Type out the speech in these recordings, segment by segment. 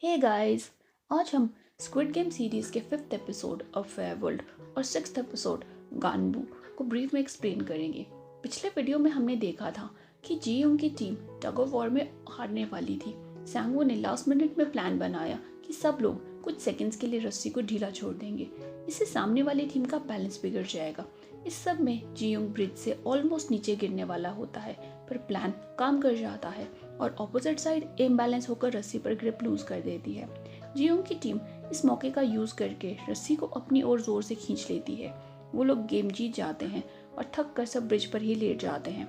Hey guys, आज हम squid game series के 5th एपिसोड ऑफ वेयरवर्ल्ड और 6th एपिसोड गानबू को ब्रीफ में एक्सप्लेन करेंगे। पिछले वीडियो में हमने देखा था कि जीयोंग की टीम टग ऑफ वॉर में हारने वाली थी। सैंगवो ने लास्ट मिनट में प्लान बनाया कि सब लोग कुछ सेकंड्स के लिए रस्सी को ढीला छोड़ देंगे। इससे सामने वाली टीम का बैलेंस बिगड़ जाएगा। इस सब में जीयोंग ब्रिज से ऑलमोस्ट नीचे गिरने वाला होता है, पर प्लान काम कर जाता है और ऑपोजिट साइड इम्बैलेंस होकर रस्सी पर ग्रिप लूज कर देती है। जीयोंग की टीम इस मौके का यूज करके रस्सी को अपनी ओर जोर से खींच लेती है। वो लोग गेम जीत जाते हैं और थक कर सब ब्रिज पर ही लेट जाते हैं।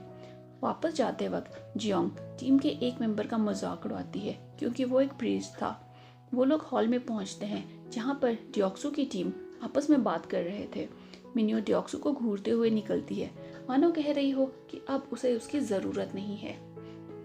वापस जाते वक्त जियोंग टीम के एक मेंबर का मजाक उड़ाती है क्योंकि वो एक प्रीस्ट था। वो लोग हॉल में पहुंचते हैं जहां पर डियोक्सू की टीम आपस में बात कर रहे थे। मिन्यो डियोक्सू को घूरते हुए निकलती है, मानो कह रही हो कि अब उसे उसकी ज़रूरत नहीं है।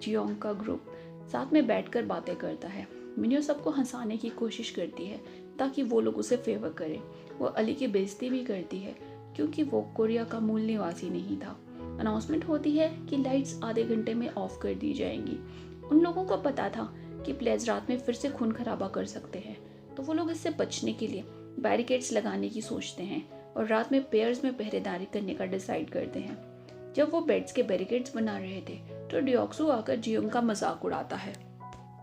जियोंग का ग्रुप साथ में बैठकर बातें करता है। मिन्यो सबको हंसाने की कोशिश करती है ताकि वो लोग उसे फेवर करें। वो अली की बेइज्जती भी करती है क्योंकि वो कोरिया का मूल निवासी नहीं था। अनाउंसमेंट होती है कि लाइट्स आधे घंटे में ऑफ कर दी जाएंगी। उन लोगों को पता था कि प्लेयर्स रात में फिर से खून खराबा कर सकते हैं, तो वो लोग इससे बचने के लिए बैरिकेड्स लगाने की सोचते हैं और रात में पेयर्स में पहरेदारी करने का डिसाइड करते हैं। जब वो बेड्स के बैरिकेड्स बना रहे थे तो डियोक्सू आकर जियोंग का मजाक उड़ाता है।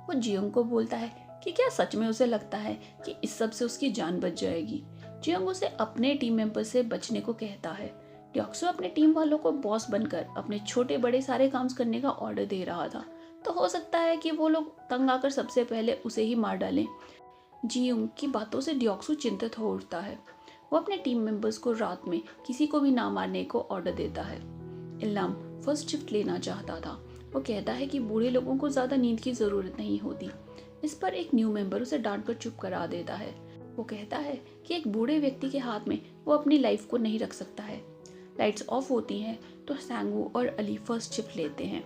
वो जियोंग को बोलता है कि क्या सच में उसे लगता है कि इस सब से उसकी जान बच जाएगी। जियोंग उसे अपने टीम मेंबर से बचने को कहता है। डियोक्सू अपने टीम वालों को बॉस बनकर अपने छोटे बड़े सारे काम करने का ऑर्डर दे रहा था, तो हो सकता है कि वो लोग तंग आकर सबसे पहले उसे ही मार डालें। जियोंग की बातों से डियोक्सू चिंतित हो उठता है। वो अपने टीम मेंबर्स को रात में किसी को भी ना मारने को ऑर्डर देता है। इल्लाम फर्स्ट शिफ्ट लेना चाहता था। वो कहता है कि बूढ़े लोगों को ज़्यादा नींद की ज़रूरत नहीं होती। इस पर एक न्यू मेंबर उसे डांट कर चुप करा देता है। वो कहता है कि एक बूढ़े व्यक्ति के हाथ में वो अपनी लाइफ को नहीं रख सकता है। लाइट्स ऑफ होती हैं तो सैंगवू और अली फर्स्ट शिफ्ट लेते हैं।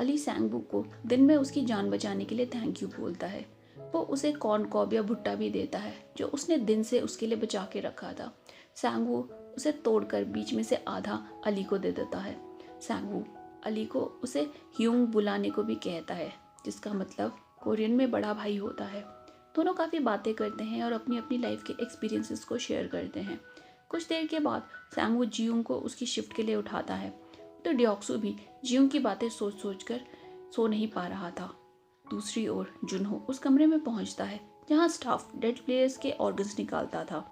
अली सैंगवू को दिन में उसकी जान बचाने के लिए थैंक यू बोलता है। वो उसे कॉर्न कॉब या भुट्टा भी देता है जो उसने दिन से उसके लिए बचा के रखा था। सैंगवू उसे तोड़कर बीच में से आधा अली को दे देता है। सैंगवू अली को उसे ह्यूंग बुलाने को भी कहता है, जिसका मतलब कोरियन में बड़ा भाई होता है। दोनों काफ़ी बातें करते हैं और अपनी अपनी लाइफ के एक्सपीरियंसेस को शेयर करते हैं। कुछ देर के बाद सैंगवू जियोंग को उसकी शिफ्ट के लिए उठाता है, तो डियोक्सू भी जियोंग की बातें सोच सोच कर सो नहीं पा रहा था। दूसरी ओर जुनहो उस कमरे में पहुंचता है जहां स्टाफ डेड प्लेयर्स के ऑर्गन्स निकालता था।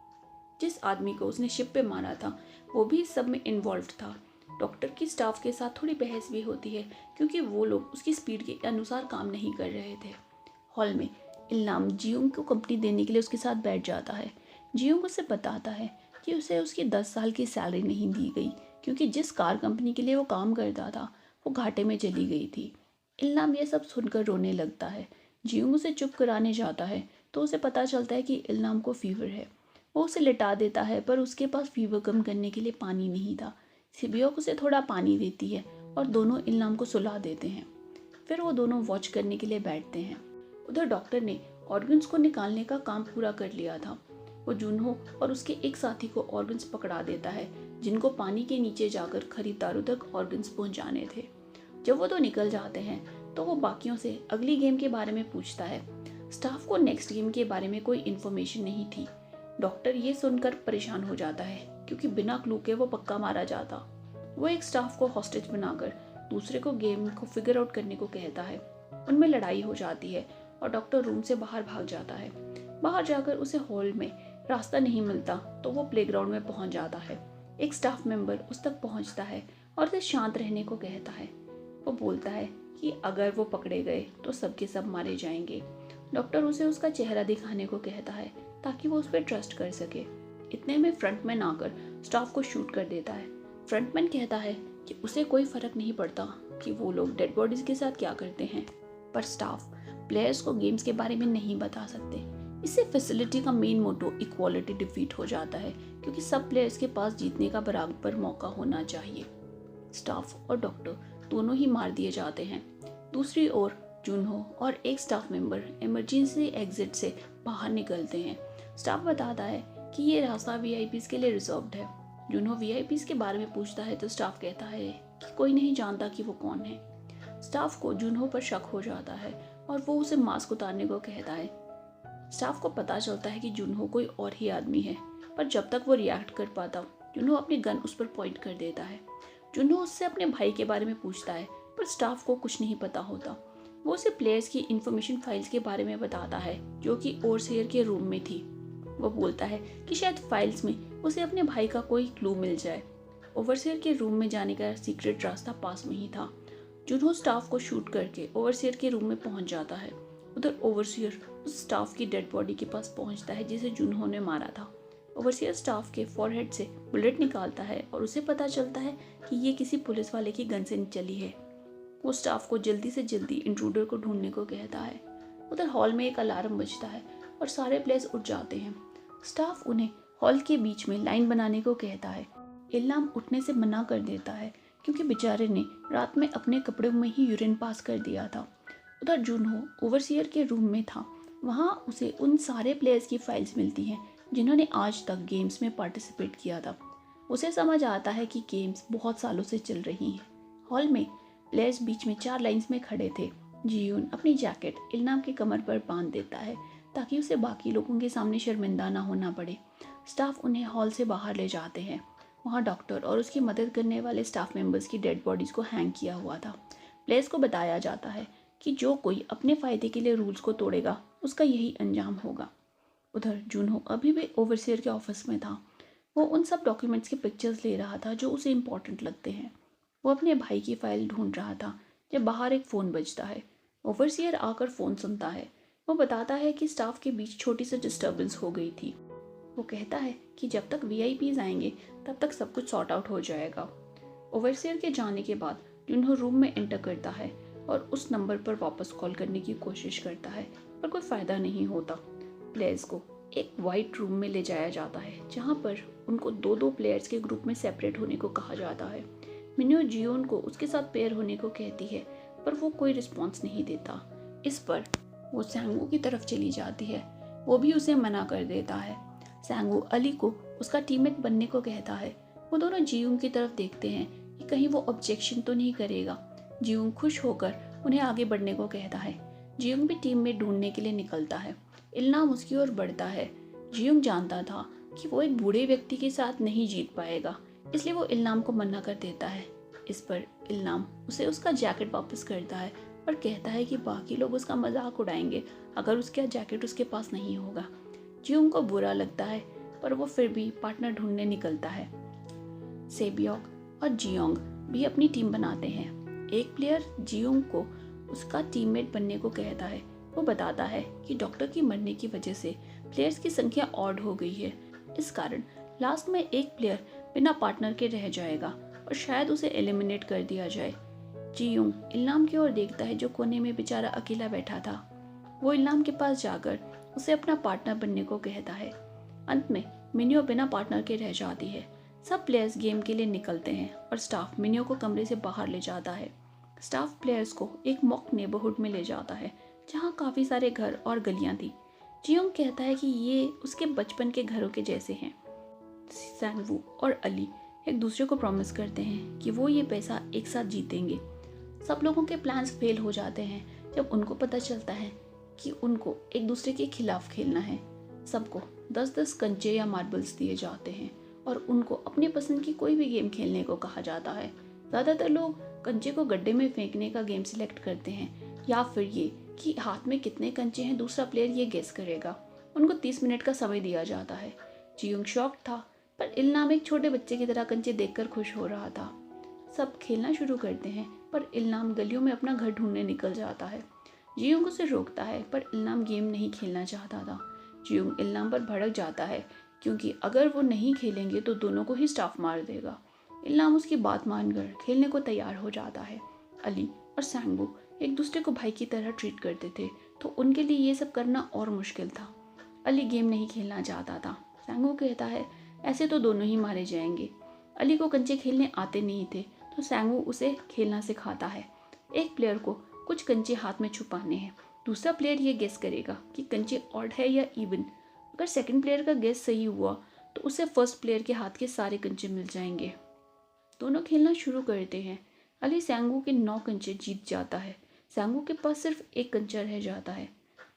जिस आदमी को उसने शिप पे मारा था वो भी इस सब में इन्वॉल्व था। डॉक्टर की स्टाफ के साथ थोड़ी बहस भी होती है क्योंकि वो लोग उसकी स्पीड के अनुसार काम नहीं कर रहे थे। हॉल में इल्लाम जियोंग को कंपनी देने के लिए उसके साथ बैठ जाता है। जियोंग उसे बताता है कि उसे उसकी 10 साल की सैलरी नहीं दी गई क्योंकि जिस कार कंपनी के लिए वो काम करता था वो घाटे में चली गई थी। इल्लाम ये सब सुनकर रोने लगता है। जियोंग उसे चुप कराने जाता है तो उसे पता चलता है कि इल्लाम को फीवर है। वो उसे लिटा देता है पर उसके पास फीवर कम करने के लिए पानी नहीं था। सिबियोक उसे थोड़ा पानी देती है और दोनों इल्लाम को सुला देते हैं। फिर वो दोनों वॉच करने के लिए बैठते हैं। उधर डॉक्टर ने ऑर्गन्स को निकालने का काम पूरा कर लिया था। वो जुनहो और उसके एक साथी को ऑर्गन्स पकड़ा देता है जिनको पानी के नीचे जाकर खरीदारों तक ऑर्गन्स पहुंचाने थे। जब वो दो निकल जाते हैं तो वो बाकियों से अगली गेम के बारे में पूछता है। स्टाफ को नेक्स्ट गेम के बारे में कोई इन्फॉर्मेशन नहीं थी। डॉक्टर ये सुनकर परेशान हो जाता है क्योंकि बिना क्लू के वो पक्का मारा जाता। वो एक स्टाफ को हॉस्टेज बनाकर दूसरे को गेम को फिगर आउट करने को कहता है। उनमें लड़ाई हो जाती है और डॉक्टर रूम से बाहर भाग जाता है। बाहर जाकर उसे हॉल में रास्ता नहीं मिलता तो वो प्लेग्राउंड में पहुंच जाता है। एक स्टाफ मेंबर उस तक पहुंचता है और उसे शांत रहने को कहता है। वो बोलता है कि अगर वो पकड़े गए तो सबके सब मारे जाएंगे। डॉक्टर उसे उसका चेहरा दिखाने को कहता है ताकि वो उस पर ट्रस्ट कर सके। इतने में फ्रंटमैन आकर स्टाफ को शूट कर देता है। फ्रंटमैन कहता है कि उसे कोई फर्क नहीं पड़ता कि वो लोग डेड बॉडीज के साथ क्या करते हैं, पर स्टाफ प्लेयर्स को गेम्स के बारे में नहीं बता सकते। इससे फैसिलिटी का मेन मोटो इक्वालिटी डिफीट हो जाता है क्योंकि सब प्लेयर्स के पास जीतने का बराबर मौका होना चाहिए। स्टाफ और डॉक्टर दोनों ही मार दिए जाते हैं। दूसरी ओर जुनहो और एक स्टाफ मेंबर इमरजेंसी एग्जिट से बाहर निकलते हैं। स्टाफ बताता है कि ये रास्ता वीआईपीज के लिए रिजर्व्ड है। जुनहो वीआईपीज के बारे में पूछता है तो स्टाफ कहता है कि कोई नहीं जानता कि वो कौन है। स्टाफ को जुनहो पर शक हो जाता है और वो उसे मास्क उतारने को कहता है। स्टाफ को पता चलता है कि जुनहो कोई और ही आदमी है, पर जब तक वो रिएक्ट कर पाता जुनहो अपनी गन उस पर पॉइंट कर देता है। जुनहो उससे अपने भाई के बारे में पूछता है, पर स्टाफ को कुछ नहीं पता होता। वो उसे प्लेयर्स की इंफॉर्मेशन फाइल्स के बारे में बताता है जो कि ओवरसीयर के रूम में थी। वो बोलता है कि शायद फाइल्स में उसे अपने भाई का कोई क्लू मिल जाए। ओवरसीयर के रूम में जाने का सीक्रेट रास्ता पास में ही था। जुनहो स्टाफ को शूट करके ओवरसीयर के रूम में पहुंच जाता है। उधर ओवरसीयर उस स्टाफ की डेड बॉडी के पास पहुंचता है जिसे जुनहो ने मारा था। ओवरसीयर स्टाफ के फॉरहेड से बुलेट निकालता है और उसे पता चलता है कि ये किसी पुलिस वाले की गन से चली है। वो स्टाफ को जल्दी से जल्दी इंट्रूडर को ढूंढने को कहता है। उधर हॉल में एक अलार्म बजता है और सारे प्लेयर्स उठ जाते हैं। स्टाफ उन्हें हॉल के बीच में लाइन बनाने को कहता है। इल्लाम उठने से मना कर देता है क्योंकि बेचारे ने रात में अपने कपड़ों में ही यूरिन पास कर दिया था। उधर जुनहो ओवरसीयर के रूम में था। वहाँ उसे उन सारे प्लेयर्स की फाइल्स मिलती हैं जिन्होंने आज तक गेम्स में पार्टिसिपेट किया था। उसे समझ आता है कि गेम्स बहुत सालों से चल रही हैं। हॉल में प्लेयर्स बीच में 4 लाइंस में खड़े थे। जियून अपनी जैकेट इल्लाम की कमर पर बांध देता है ताकि उसे बाकी लोगों के सामने शर्मिंदा ना होना पड़े। स्टाफ उन्हें हॉल से बाहर ले जाते हैं। वहाँ डॉक्टर और उसकी मदद करने वाले स्टाफ मेंबर्स की डेड बॉडीज़ को हैंग किया हुआ था। प्लेयर्स को बताया जाता है कि जो कोई अपने फ़ायदे के लिए रूल्स को तोड़ेगा उसका यही अंजाम होगा। उधर जुनहो अभी भी ओवरसीयर के ऑफिस में था। वो उन सब डॉक्यूमेंट्स के पिक्चर्स ले रहा था जो उसे इम्पोर्टेंट लगते हैं। वो अपने भाई की फाइल ढूंढ रहा था जब बाहर एक फ़ोन बजता है। ओवरसीयर आकर फ़ोन सुनता है। वो बताता है कि स्टाफ के बीच छोटी सी डिस्टर्बेंस हो गई थी। वो कहता है कि जब तक वीआईपीज आएंगे तब तक सब कुछ सॉर्ट आउट हो जाएगा। ओवरसीयर के जाने के बाद जुनहो रूम में एंटर करता है और उस नंबर पर वापस कॉल करने की कोशिश करता है, पर कोई फ़ायदा नहीं होता। प्लेयर्स को एक वाइट रूम में ले जाया जाता है जहाँ पर उनको 2-2 प्लेयर्स के ग्रुप में सेपरेट होने को कहा जाता है। मिन्यो जियोन को उसके साथ पेयर होने को कहती है, पर वो कोई रिस्पॉन्स नहीं देता। इस पर वो सैंगू की तरफ चली जाती है। वो भी उसे मना कर देता है। सैंगू अली को उसका टीममेट बनने को कहता है। वो दोनों जियोंग की तरफ देखते हैं कि कहीं वो ऑब्जेक्शन तो नहीं करेगा। जियोंग खुश होकर उन्हें आगे बढ़ने को कहता है। जियोंग भी टीममेट ढूंढने के लिए निकलता है। इल्लाम उसकी ओर बढ़ता है। जियोंग जानता था कि वो एक बूढ़े व्यक्ति के साथ नहीं जीत पाएगा, इसलिए वो इल्लाम को मना कर देता है। इस पर इल्लाम उसे उसका जैकेट वापस करता है और कहता है कि बाकी लोग उसका मजाक उड़ाएंगे अगर उसका जैकेट उसके पास नहीं होगा। जियोंग को बुरा लगता है, पर वो फिर भी पार्टनर ढूंढने निकलता है। सेबियोक और जियोंग भी अपनी टीम बनाते हैं। एक प्लेयर जियोंग को उसका टीममेट बनने को कहता है। वो बताता है कि डॉक्टर की मरने की वजह से प्लेयर्स की संख्या ऑड हो गई है। इस कारण लास्ट में एक प्लेयर बिना पार्टनर के रह जाएगा और शायद उसे एलिमिनेट कर दिया जाए। जियोंग इल्लाम की ओर देखता है जो कोने में बेचारा अकेला बैठा था। वो इल्लाम के पास जाकर उसे अपना पार्टनर बनने को कहता है। अंत में मिन्यो बिना पार्टनर के रह जाती है। सब प्लेयर्स गेम के लिए निकलते हैं और स्टाफ मिन्यो को कमरे से बाहर ले जाता है। स्टाफ प्लेयर्स को एक मॉक नेबरहुड में ले जाता है जहाँ काफ़ी सारे घर और गलियाँ थी। जियोंग कहता है कि ये उसके बचपन के घरों के जैसे हैं। सैंगवू और अली एक दूसरे को प्रॉमिस करते हैं कि वो ये पैसा एक साथ जीतेंगे। सब लोगों के प्लान्स फेल हो जाते हैं जब उनको पता चलता है कि उनको एक दूसरे के खिलाफ खेलना है। सबको 10-10 कंचे या मार्बल्स दिए जाते हैं और उनको अपने पसंद की कोई भी गेम खेलने को कहा जाता है। ज़्यादातर लोग कंचे को गड्ढे में फेंकने का गेम सिलेक्ट करते हैं या फिर ये कि हाथ में कितने कंचे हैं दूसरा प्लेयर ये गेस करेगा। उनको 30 मिनट का समय दिया जाता है। जियोंग शॉक था, पर इल्लाम एक छोटे बच्चे की तरह कंचे देखकर खुश हो रहा था। सब खेलना शुरू करते हैं, पर इल्लाम गलियों में अपना घर ढूंढने निकल जाता है। जियोंग उसे रोकता है, पर इल्लाम गेम नहीं खेलना चाहता था। जियोंग इल्लाम पर भड़क जाता है क्योंकि अगर वो नहीं खेलेंगे तो दोनों को ही स्टाफ मार देगा। इल्लाम उसकी बात मानकर खेलने को तैयार हो जाता है। अली और सैंगू एक दूसरे को भाई की तरह ट्रीट करते थे, तो उनके लिए ये सब करना और मुश्किल था। अली गेम नहीं खेलना चाहता था। सैंगू कहता है ऐसे तो दोनों ही मारे जाएंगे। अली को कंचे खेलने आते नहीं थे, तो सैंगू उसे खेलना सिखाता है। एक प्लेयर को कुछ कंचे हाथ में छुपाने हैं। दूसरा प्लेयर ये गेस करेगा कि कंचे ऑड है या इवन। अगर सेकंड प्लेयर का गेस सही हुआ तो उसे फर्स्ट प्लेयर के हाथ के सारे कंचे मिल जाएंगे। दोनों खेलना शुरू करते हैं। अली सैंगू के 9 कंचे जीत जाता है। सैंगू के पास सिर्फ एक कंचा रह जाता है।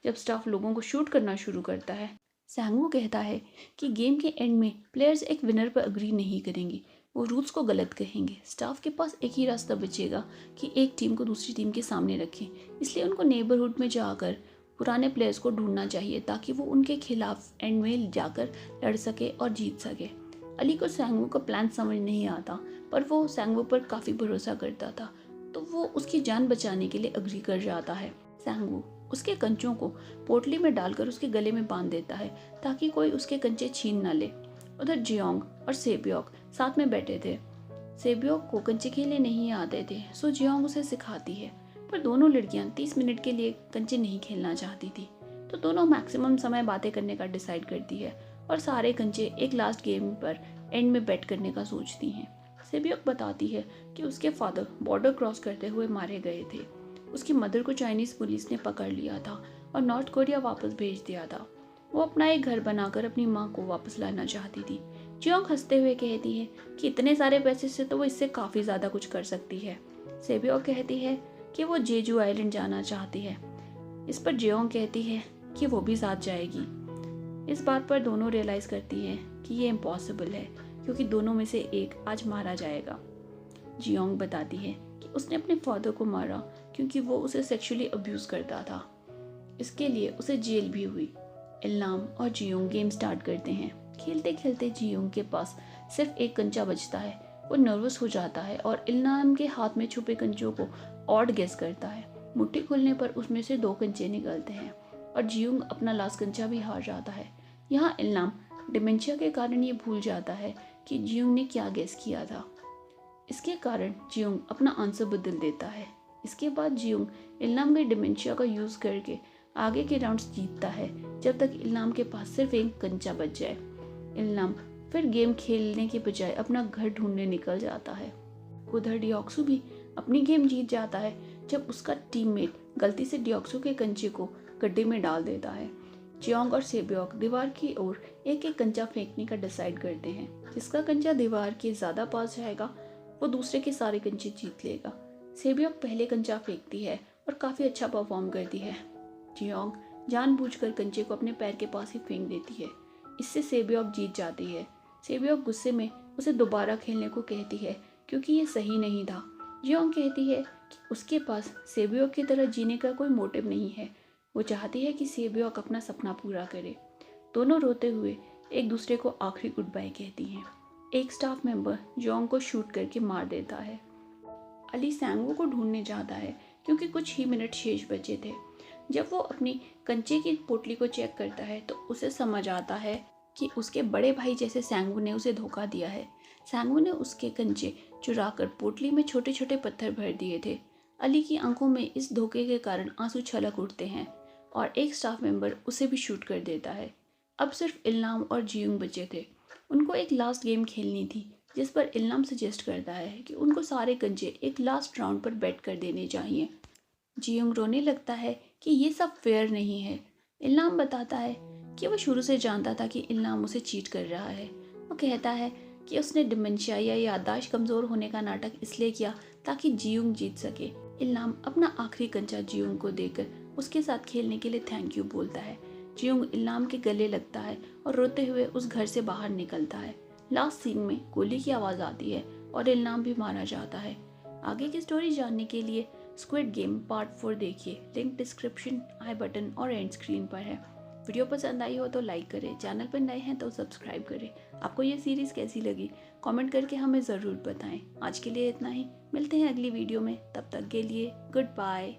जब स्टाफ लोगों को शूट करना शुरू करता है, सैंगवू कहता है कि गेम के एंड में प्लेयर्स एक विनर पर अग्री नहीं करेंगे, वो रूल्स को गलत कहेंगे। स्टाफ के पास एक ही रास्ता बचेगा कि एक टीम को दूसरी टीम के सामने रखें, इसलिए उनको नेबरहुड में जाकर पुराने प्लेयर्स को ढूंढना चाहिए ताकि वो उनके खिलाफ एंड में जाकर लड़ सके और जीत सके। अली को सैंगवू का प्लान समझ नहीं आता, पर वो सैंगवू पर काफ़ी भरोसा करता था, तो वो उसकी जान बचाने के लिए अग्री कर जाता है। सैंगवू उसके कंचों को पोटली में डालकर उसके गले में बांध देता है ताकि कोई उसके कंचे छीन न ले। उधर जियोंग और सेब्योक साथ में बैठे थे। सेब्योक को कंचे खेलने नहीं आते थे, सो जियोंग उसे सिखाती है, पर दोनों लड़कियां 30 मिनट के लिए कंचे नहीं खेलना चाहती थी, तो दोनों मैक्सिमम समय बातें करने का डिसाइड करती है और सारे कंचे एक लास्ट गेम पर एंड में बेट करने का सोचती हैं। सेब्योक बताती है कि उसके फादर बॉर्डर क्रॉस करते हुए मारे गए थे, उसकी मदर को चाइनीज़ पुलिस ने पकड़ लिया था और नॉर्थ कोरिया वापस भेज दिया था। वो अपना एक घर बनाकर अपनी माँ को वापस लाना चाहती थी। जियोंग हंसते हुए कहती है कि इतने सारे पैसे से तो वो इससे काफ़ी ज़्यादा कुछ कर सकती है। सेब्योक कहती है कि वो जेजू आइलैंड जाना चाहती है। इस पर जियोंग कहती है कि वो भी साथ जाएगी। इस बात पर दोनों रियलाइज़ करती हैं कि ये इम्पॉसिबल है, क्योंकि दोनों में से एक आज मारा जाएगा। जियोंग बताती है कि उसने अपने फादर को मारा क्योंकि वो उसे सेक्सुअली अब्यूज़ करता था। इसके लिए उसे जेल भी हुई। इल्लाम और जियोंग गेम स्टार्ट करते हैं। खेलते खेलते जियोंग के पास सिर्फ एक कंचा बचता है। वो नर्वस हो जाता है और इल्लाम के हाथ में छुपे कंचों को ऑड गेस करता है। मुट्ठी खुलने पर उसमें से 2 कंचे निकलते हैं और जियोंग अपना लास्ट कंचा भी हार जाता है। यहाँ इल्लाम डिमेंशिया के कारण ये भूल जाता है कि जियोंग ने क्या गेस किया था। इसके कारण जियोंग अपना आंसर बदल देता है। इसके बाद जियोंग इल्लाम के डिमेंशिया का यूज़ करके आगे के राउंड्स जीतता है, जब तक इल्लाम के पास सिर्फ एक कंचा बच जाए। इल्लाम फिर गेम खेलने के बजाय अपना घर ढूंढने निकल जाता है। उधर डियोक्सू भी अपनी गेम जीत जाता है जब उसका टीममेट गलती से डियोक्सू के कंचे को गड्ढे में डाल देता है। जियोंग और सेब्योक दीवार की ओर एक एक कंचा फेंकने का डिसाइड करते हैं। जिसका कंचा दीवार के ज़्यादा पास जाएगा वो दूसरे के सारे कंचे जीत लेगा। सेब्योक पहले कंचा फेंकती है और काफ़ी अच्छा परफॉर्म करती है। जियोंग जानबूझकर कंचे को अपने पैर के पास ही फेंक देती है। इससे सेब्योक जीत जाती है। सेब्योक गुस्से में उसे दोबारा खेलने को कहती है क्योंकि ये सही नहीं था। जियोंग कहती है कि उसके पास सेब्योक की तरह जीने का कोई मोटिव नहीं है। वो चाहती है कि सेब्योक अपना सपना पूरा करे। दोनों रोते हुए एक दूसरे को आखिरी गुड बाय कहती हैं। एक स्टाफ मेंबर जियोंग को शूट करके मार देता है। अली सैंगवू को ढूंढने जाता है क्योंकि कुछ ही मिनट शेष बचे थे। जब वो अपनी कंचे की पोटली को चेक करता है तो उसे समझ आता है कि उसके बड़े भाई जैसे सैंगवू ने उसे धोखा दिया है। सैंगवू ने उसके कंचे चुराकर पोटली में छोटे छोटे पत्थर भर दिए थे। अली की आंखों में इस धोखे के कारण आंसू छलक उठते हैं और एक स्टाफ मेंबर उसे भी शूट कर देता है। अब सिर्फ इल्लाम और जियोंग बचे थे। उनको एक लास्ट गेम खेलनी थी, जिस पर इल्लाम सजेस्ट करता है कि उनको सारे कंचे एक लास्ट राउंड पर बेट कर देने चाहिए। जियोंग रोने लगता है कि ये सब फेयर नहीं है। इल्लाम बताता है कि वो शुरू से जानता था कि इल्लाम उसे चीट कर रहा है। वो कहता है कि उसने डिमेंशिया या याददाश्त कमज़ोर होने का नाटक इसलिए किया ताकि जियोंग जीत सके। इल्लाम अपना आखिरी कंचा जियोंग को देकर उसके साथ खेलने के लिए थैंक यू बोलता है। जियोंग इल्लाम के गले लगता है और रोते हुए उस घर से बाहर निकलता है। लास्ट सीन में गोली की आवाज़ आती है और इल्लाम भी मारा जाता है। आगे की स्टोरी जानने के लिए स्क्विड गेम पार्ट 4 देखिए। लिंक डिस्क्रिप्शन, आई बटन और एंड स्क्रीन पर है। वीडियो पसंद आई हो तो लाइक करें, चैनल पर नए हैं तो सब्सक्राइब करें। आपको ये सीरीज़ कैसी लगी कमेंट करके हमें ज़रूर बताएं। आज के लिए इतना ही, मिलते हैं अगली वीडियो में, तब तक के लिए गुड बाय।